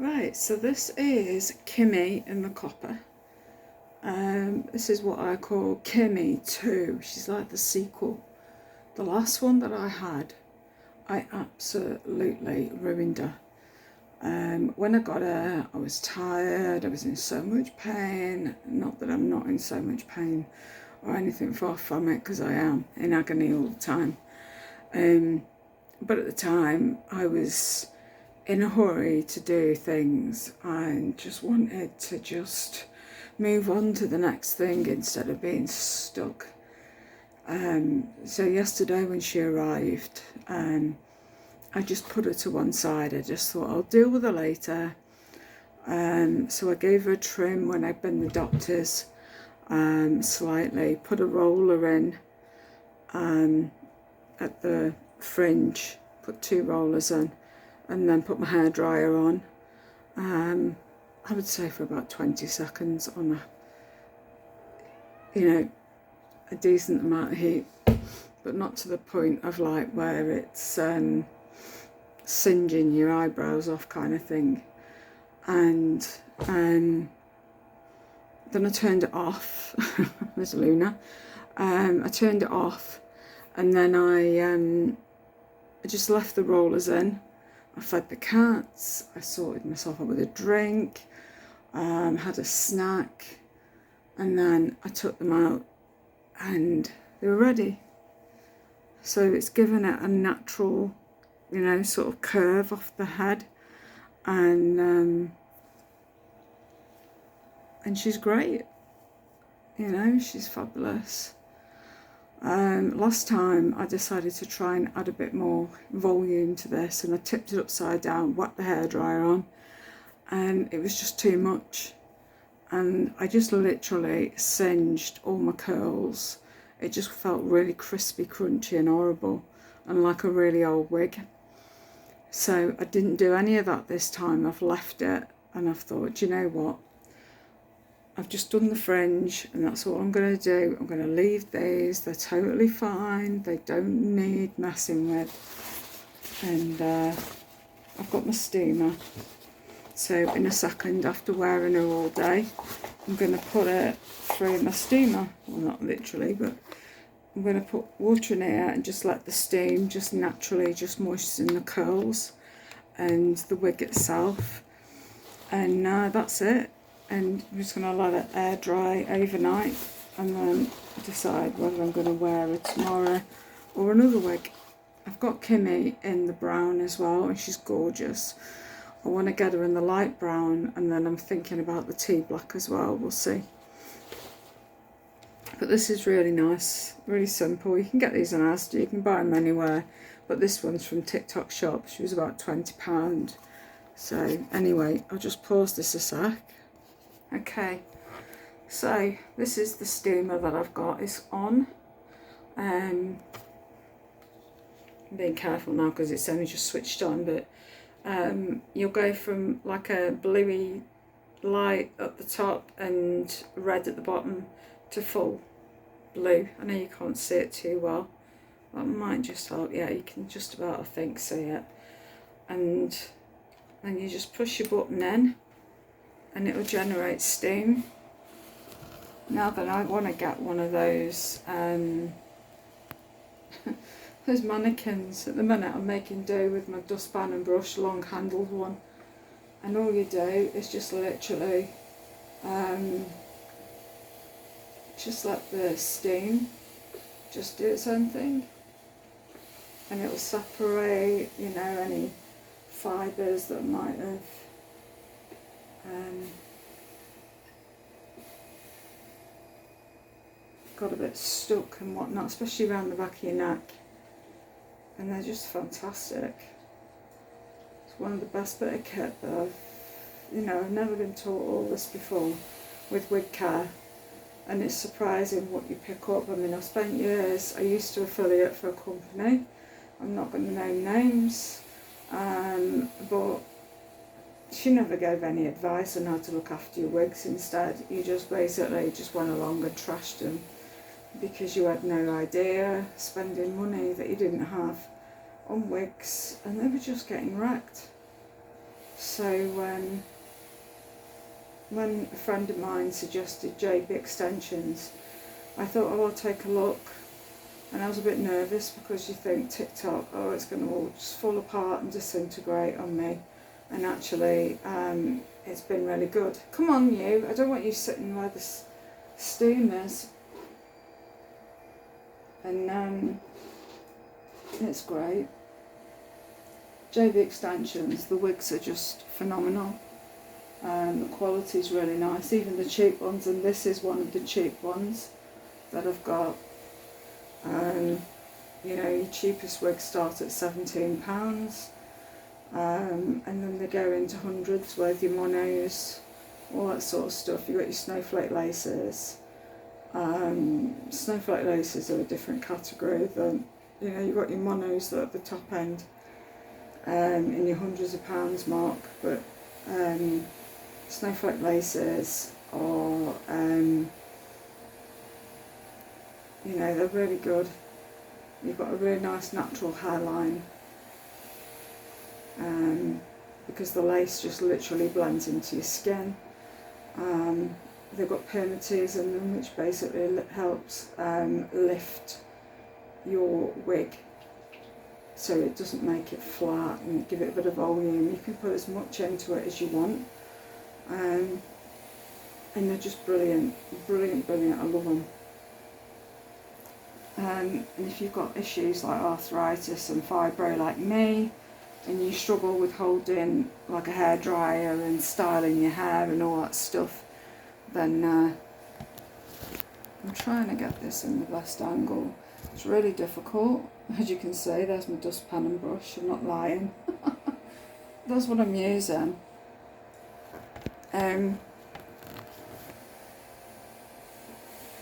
Right, so this is Kimmy in the copper. This is what I call Kimmy 2. She's like the sequel. The last one that I had, I absolutely ruined her. When I got her, I was tired, I was in so much pain. Not that I'm not in so much pain or anything far from it, because I am in agony all the time. But at the time, I was in a hurry to do things and just wanted to just move on to the next thing instead of being stuck. So yesterday when she arrived, I just put her to one side. I just thought I'll deal with her later. So I gave her a trim when I'd been the doctors, slightly, put a roller in at the fringe, put 2 rollers in, and then put my hairdryer on. I would say for about 20 seconds on a decent amount of heat, but not to the point of like where it's singeing your eyebrows off kind of thing. And then I turned it off. There's Luna. I turned it off, and then I just left the rollers in. I fed the cats, I sorted myself up with a drink, had a snack, and then I took them out and they were ready. So it's given it a natural, sort of curve off the head, and she's great, she's fabulous. Last time I decided to try and add a bit more volume to this, and I tipped it upside down, whacked the hairdryer on, and it was just too much, and I just literally singed all my curls. It just felt really crispy, crunchy and horrible, and like a really old wig. So I didn't do any of that this time. I've left it, and I've thought, you know what, I've just done the fringe and that's all I'm going to do. I'm going to leave these. They're totally fine. They don't need messing with. And I've got my steamer. So in a second, after wearing her all day, I'm going to put it through my steamer. Well, not literally, but I'm going to put water in here and just let the steam just naturally just moisten the curls and the wig itself. And that's it. And I'm just going to let it air dry overnight and then decide whether I'm going to wear it tomorrow or another wig. I've got Kimmy in the brown as well, and she's gorgeous. I want to get her in the light brown, and then I'm thinking about the tea black as well. We'll see. But this is really nice, really simple. You can get these on Asda, you can buy them anywhere. But this one's from TikTok shop. She was about £20. So anyway, I'll just pause this a sec. Okay, so this is the steamer that I've got. It's on. I'm being careful now because it's only just switched on, but you'll go from like a bluey light at the top and red at the bottom to full blue. I know you can't see it too well. That might just help. Yeah, you can just about, I think, see it. And then you just push your button in, and it will generate steam. Now that I want to get one of those those mannequins. At the minute I'm making do with my dustpan and brush, long handled one, and all you do is just literally just let the steam just do its own thing, and it will separate any fibres that might have got a bit stuck and whatnot, especially around the back of your neck. And they're just fantastic. It's one of the best bit of kit that I've never been taught all this before with wig care, and it's surprising what you pick up. I mean, I've spent years, I used to affiliate for a company, I'm not going to name names, but she never gave any advice on how to look after your wigs. Instead, you just basically just went along and trashed them because you had no idea, spending money that you didn't have on wigs, and they were just getting wrecked. So when a friend of mine suggested JB extensions, I thought, oh, I'll take a look. And I was a bit nervous because you think TikTok, oh, it's going to all just fall apart and disintegrate on me. And actually, it's been really good. Come on, you. I don't want you sitting where the steamers. And it's great. JB extensions, the wigs are just phenomenal. The quality is really nice, even the cheap ones, and this is one of the cheap ones that I've got. You know, your cheapest wigs start at £17, and then they go into hundreds with your monos, all that sort of stuff. You've got your snowflake laces. Snowflake laces are a different category than, you know, you've got your monos that are at the top end, in your hundreds of pounds mark, but snowflake laces are, you know, they're really good. You've got a really nice natural hairline, because the lace just literally blends into your skin. They've got permatease in them, which basically helps lift your wig so it doesn't make it flat and give it a bit of volume. You can put as much into it as you want, and they're just brilliant, brilliant, brilliant. I love them. And if you've got issues like arthritis and fibro like me, and you struggle with holding like a hairdryer and styling your hair and all that stuff, then I'm trying to get this in the best angle. It's really difficult. As you can see, there's my dustpan and brush, I'm not lying. That's what I'm using. But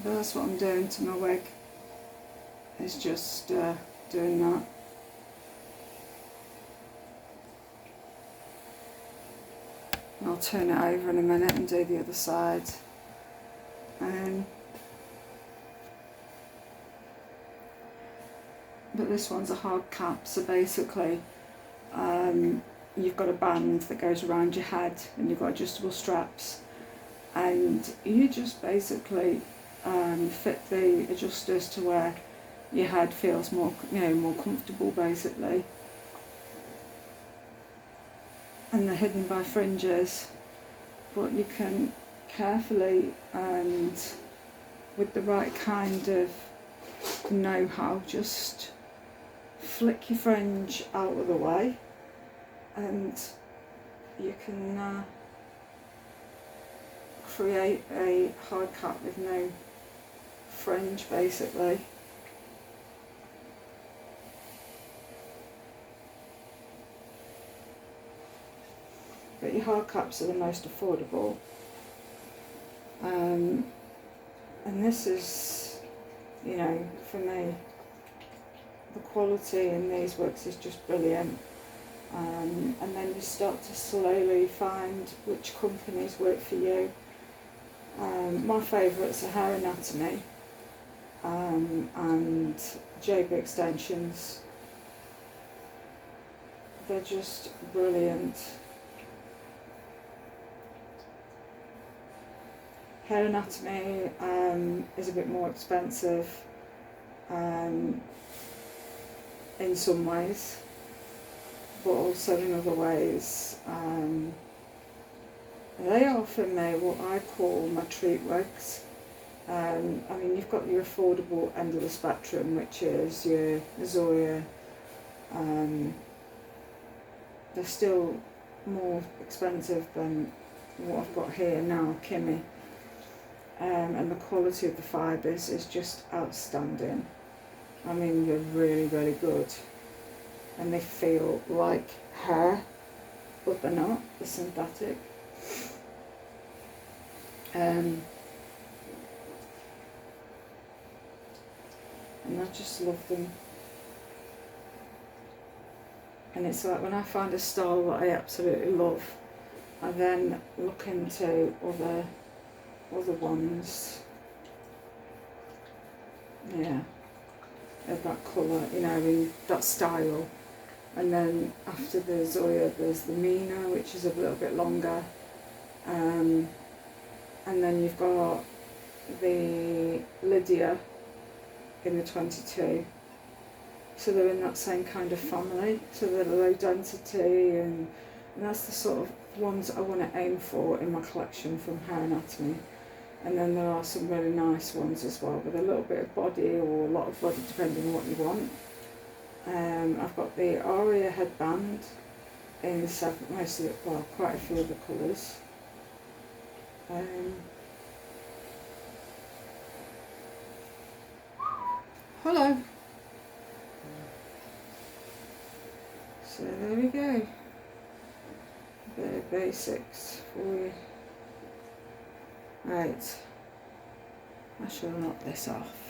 that's what I'm doing to my wig. Is just doing that. And I'll turn it over in a minute and do the other side. But this one's a hard cap, so basically you've got a band that goes around your head and you've got adjustable straps, and you just basically fit the adjusters to where your head feels more, you know, more comfortable basically. And they're hidden by fringes, but you can carefully and with the right kind of know-how just flick your fringe out of the way, and you can create a hard cap with no fringe basically. But your hard caps are the most affordable, and this is, you know, for me, the quality in these wigs is just brilliant. And then you start to slowly find which companies work for you. My favourites are Hair Anatomy and JB extensions. They're just brilliant. Hair Anatomy is a bit more expensive in some ways, but also in other ways. They offer me what I call my treat wigs. I mean, you've got your affordable end of the spectrum, which is your Zoya. They're still more expensive than what I've got here now, Kimmy. And the quality of the fibres is just outstanding. I mean, they're really, really good. And they feel like hair, but they're not, they're synthetic. And I just love them. And it's like when I find a style that I absolutely love, I then look into other ones, yeah, of that colour, you know, in that style, And then after the Zoya, there's the Mina, which is a little bit longer. And then you've got the Lydia in the 22. So they're in that same kind of family. So they're low density, and that's the sort of ones I want to aim for in my collection from Hair Anatomy. And then there are some really nice ones as well, with a little bit of body or a lot of body, depending on what you want. I've got the Aria headband in quite a few of the colours. Hello. So there we go. A bit of basics for you. Right. I shall knock this off.